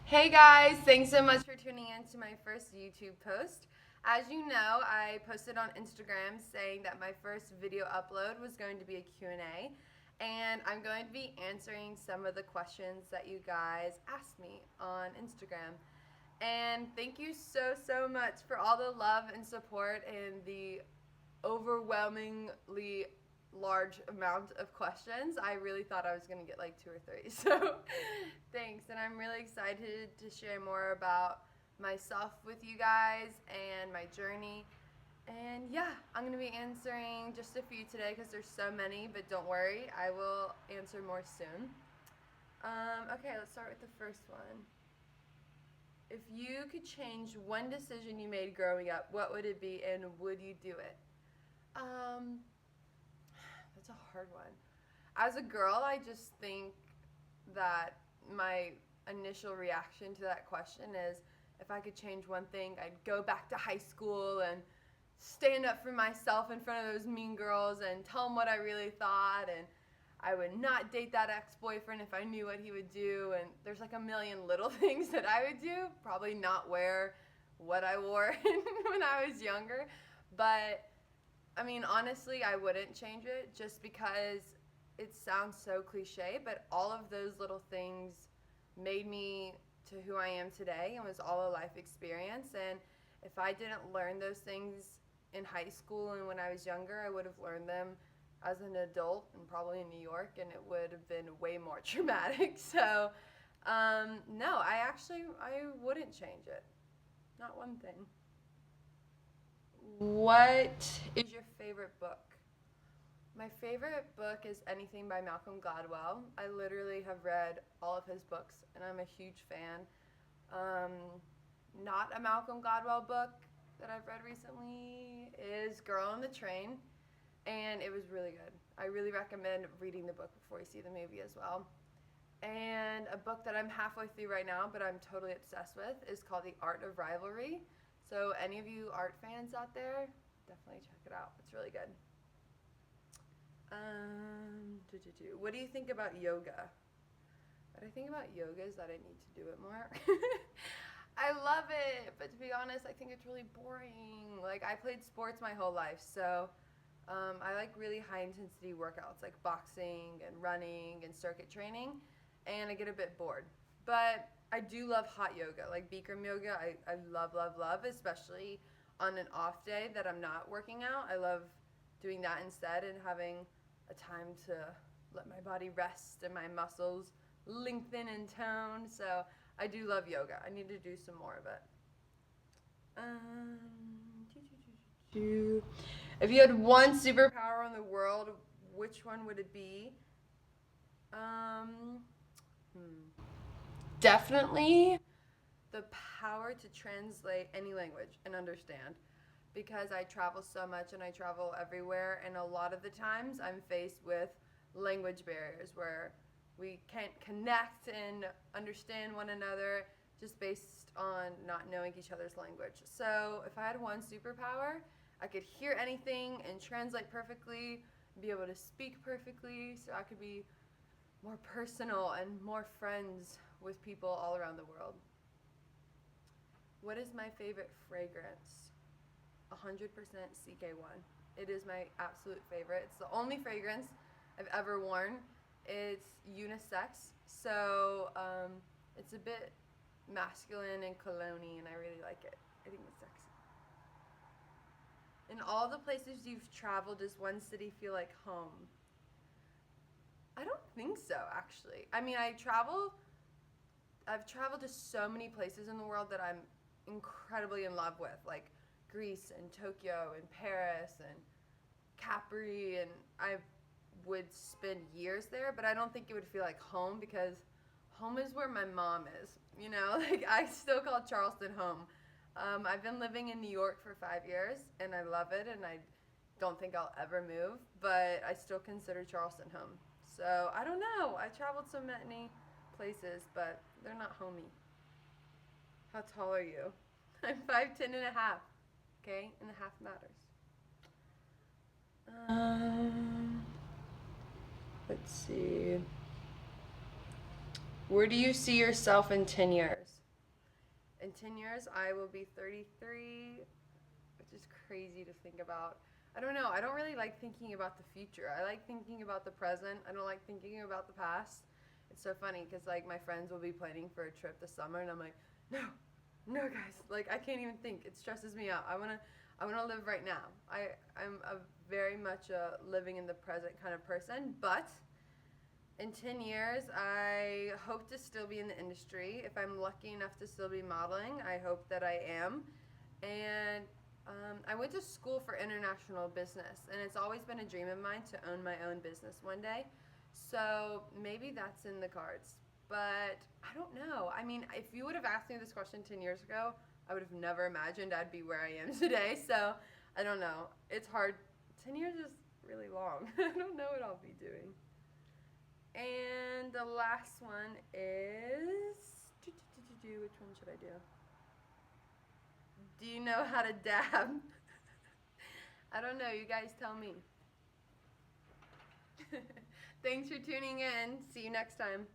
Hey guys, thanks so much for tuning in to my first YouTube post. As you know, I posted on Instagram saying that my first video upload was going to be a Q&A, and I'm going to be answering some of the questions that you guys asked me on Instagram. And thank you so much for all the love and support and the overwhelmingly large amount of questions. I really thought I was going to get like two or three. So thanks. And I'm really excited to share more about myself with you guys and my journey. And yeah, I'm going to be answering just a few today because there's so many, but don't worry, I will answer more soon. Okay, let's start with the first one. If you could change one decision you made growing up, what would it be and would you do it? That's a hard one. As a girl, I just think that my initial reaction to that question is if I could change one thing, I'd go back to high school and stand up for myself in front of those mean girls and tell them what I really thought, and I would not date that ex-boyfriend if I knew what he would do, and there's like a million little things that I would do. Probably not wear what I wore when I was younger, but I mean, honestly, I wouldn't change it just because it sounds so cliche, but all of those little things made me to who I am today and was all a life experience. And if I didn't learn those things in high school and when I was younger, I would have learned them as an adult and probably in New York, and it would have been way more traumatic. So, no, I wouldn't change it. Not one thing. What is your favorite book? My favorite book is anything by Malcolm Gladwell. I literally have read all of his books, and I'm a huge fan. Um, Not a Malcolm Gladwell book that I've read recently is Girl on the Train, and it was really good. I really recommend reading the book before you see the movie as well. And a book that I'm halfway through right now, but I'm totally obsessed with, is called The Art of Rivalry. So any of you art fans out there, definitely check it out. It's really good. What do you think about yoga? What I think about yoga is that I need to do it more. I love it, but to be honest, I think it's really boring. Like, I played sports my whole life, so I like really high intensity workouts like boxing and running and circuit training, and I get a bit bored. But I do love hot yoga, like Bikram yoga. I love, especially on an off day that I'm not working out. I love doing that instead and having a time to let my body rest and my muscles lengthen and tone. So I do love yoga. I need to do some more of it. If you had one superpower in the world, which one would it be? Um, Definitely the power to translate any language and understand, because I travel so much and I travel everywhere, and a lot of the times I'm faced with language barriers where we can't connect and understand one another just based on not knowing each other's language. So if I had one superpower, I could hear anything and translate perfectly, be able to speak perfectly, so I could be more personal and more friends with people all around the world. What is my favorite fragrance? 100% CK1. It is my absolute favorite. It's the only fragrance I've ever worn. It's unisex, so it's a bit masculine and cologne-y, and I really like it. I think it's sexy. In all the places you've traveled, does one city feel like home? I don't think so, actually. I mean, I've traveled to so many places in the world that I'm incredibly in love with, like Greece and Tokyo and Paris and Capri, and I would spend years there, but I don't think it would feel like home because home is where my mom is, you know? Like, I still call Charleston home. I've been living in New York for 5 years, and I love it, and I don't think I'll ever move, but I still consider Charleston home. So, I don't know. I traveled so many places, but they're not homey. How tall are you? I'm 5'10" and a half. Okay? And a half matters. Let's see. Where do you see yourself in 10 years? In 10 years, I will be 33, which is crazy to think about. I don't know. I don't really like thinking about the future. I like thinking about the present. I don't like thinking about the past. It's so funny because like my friends will be planning for a trip this summer, and I'm like, no, guys. Like I can't even think. It stresses me out. I wanna live right now. I'm a very much a living in the present kind of person. But in 10 years, I hope to still be in the industry. If I'm lucky enough to still be modeling, I hope that I am. And I went to school for international business, and it's always been a dream of mine to own my own business one day. So maybe that's in the cards. But I don't know. I mean, if you would have asked me this question 10 years ago, I would have never imagined I'd be where I am today. So I don't know. It's hard. 10 years is really long. I don't know what I'll be doing. And the last one is... Which one should I do? Do you know how to dab? I don't know. You guys tell me. Thanks for tuning in. See you next time.